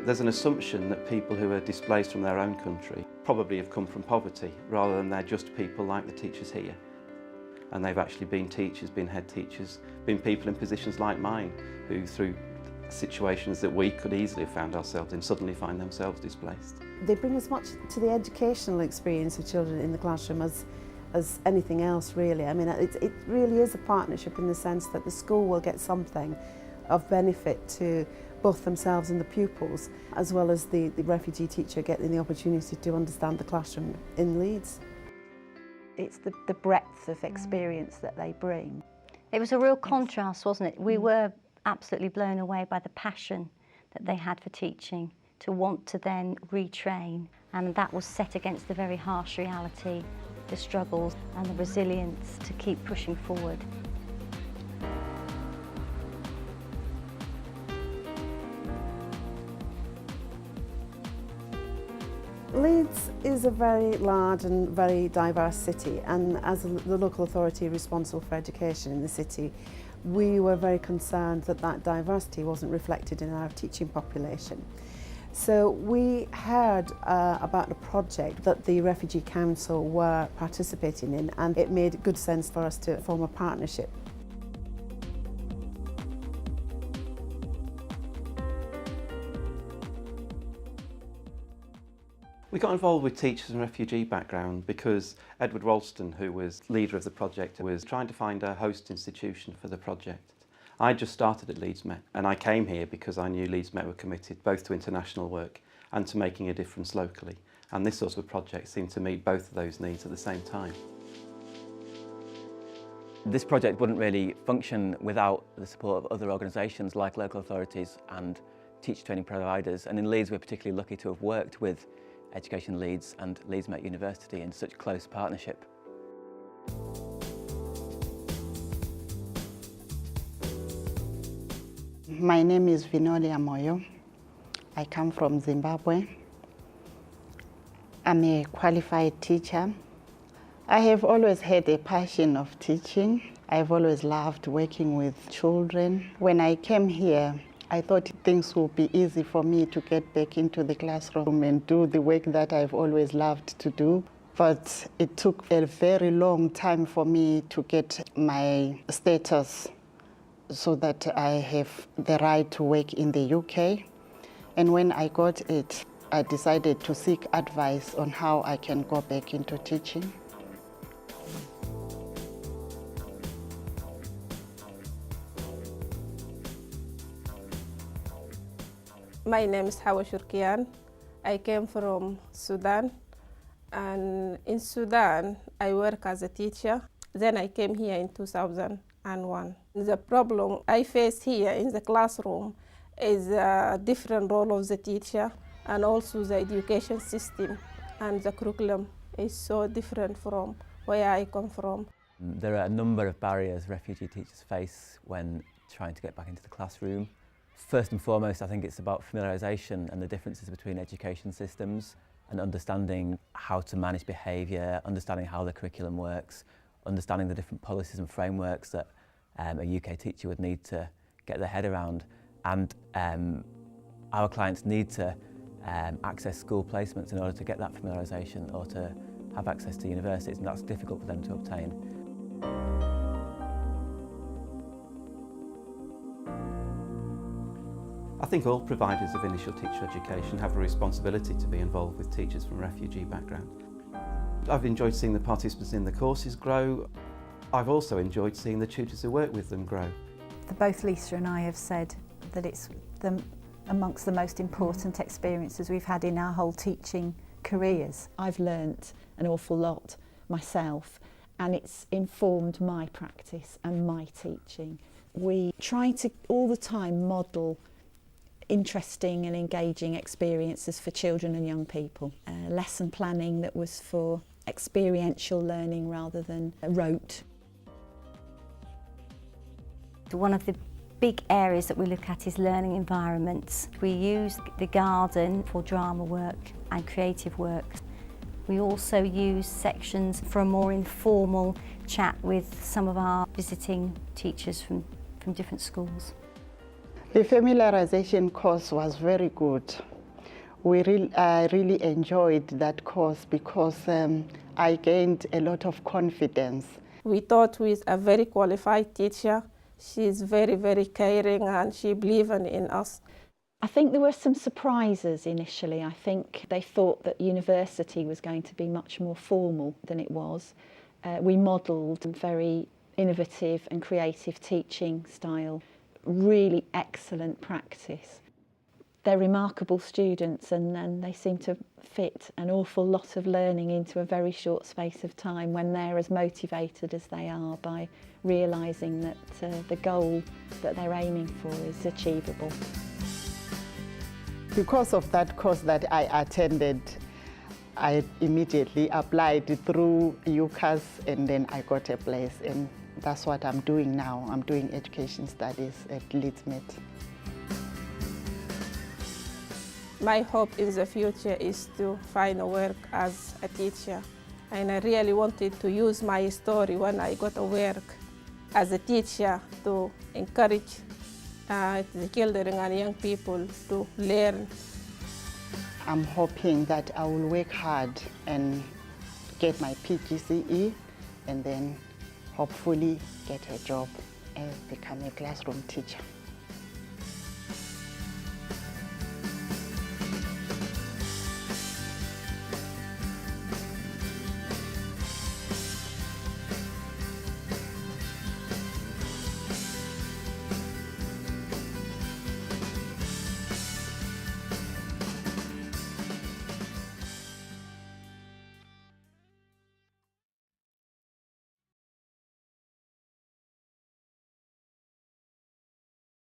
There's an assumption that people who are displaced from their own country probably have come from poverty, rather than they're just people like the teachers here. And they've actually been teachers, been head teachers, been people in positions like mine, who through situations that we could easily have found ourselves in, suddenly find themselves displaced. They bring as much to the educational experience of children in the classroom as anything else, really. I mean, it really is a partnership in the sense that the school will get something of benefit to both themselves and the pupils, as well as the refugee teacher getting the opportunity to understand the classroom in Leeds. It's the breadth of experience that they bring. It was a real contrast, wasn't it? We were absolutely blown away by the passion that they had for teaching, to want to then retrain, and that was set against the very harsh reality, the struggles and the resilience to keep pushing forward. Leeds is a very large and very diverse city, and as the local authority responsible for education in the city, we were very concerned that that diversity wasn't reflected in our teaching population. So we heard about a project that the Refugee Council were participating in, and it made good sense for us to form a partnership. We got involved with teachers and refugee background because Edward Ralston, who was leader of the project, was trying to find a host institution for the project. I just started at Leeds Met, and I came here because I knew Leeds Met were committed both to international work and to making a difference locally. And this sort of project seemed to meet both of those needs at the same time. This project wouldn't really function without the support of other organisations like local authorities and teacher training providers. And in Leeds, we're particularly lucky to have worked with Education Leeds and Leeds Met University in such close partnership. My name is Vinolia Moyo. I come from Zimbabwe. I'm a qualified teacher. I have always had a passion of teaching. I've always loved working with children. When I came here, I thought things would be easy for me to get back into the classroom and do the work that I've always loved to do. But it took a very long time for me to get my status so that I have the right to work in the UK. And when I got it, I decided to seek advice on how I can go back into teaching. My name is Hawa Shurkian. I came from Sudan, and in Sudan I work as a teacher. Then I came here in 2001. The problem I face here in the classroom is a different role of the teacher, and also the education system and the curriculum is so different from where I come from. There are a number of barriers refugee teachers face when trying to get back into the classroom. First and foremost, I think it's about familiarisation and the differences between education systems and understanding how to manage behaviour, understanding how the curriculum works, understanding the different policies and frameworks that a UK teacher would need to get their head around. And our clients need to access school placements in order to get that familiarisation or to have access to universities, and that's difficult for them to obtain. I think all providers of initial teacher education have a responsibility to be involved with teachers from refugee background. I've enjoyed seeing the participants in the courses grow. I've also enjoyed seeing the tutors who work with them grow. Both Lisa and I have said that it's amongst the most important experiences we've had in our whole teaching careers. I've learnt an awful lot myself, and it's informed my practice and my teaching. We try to all the time model interesting and engaging experiences for children and young people. Lesson planning that was for experiential learning rather than rote. One of the big areas that we look at is learning environments. We use the garden for drama work and creative work. We also use sections for a more informal chat with some of our visiting teachers from different schools. The familiarization course was very good. I really enjoyed that course because I gained a lot of confidence. We taught with a very qualified teacher. She's very, very caring and she believed in us. I think there were some surprises initially. I think they thought that university was going to be much more formal than it was. We modelled a very innovative and creative teaching style, really excellent practice. They're remarkable students and they seem to fit an awful lot of learning into a very short space of time when they're as motivated as they are by realising that the goal that they're aiming for is achievable. Because of that course that I attended, I immediately applied through UCAS and then I got a place, and that's what I'm doing now. I'm doing education studies at Leeds Met. My hope in the future is to find a work as a teacher, and I really wanted to use my story when I got a work as a teacher to encourage the children and young people to learn. I'm hoping that I will work hard and get my PGCE and then hopefully get a job and become a classroom teacher.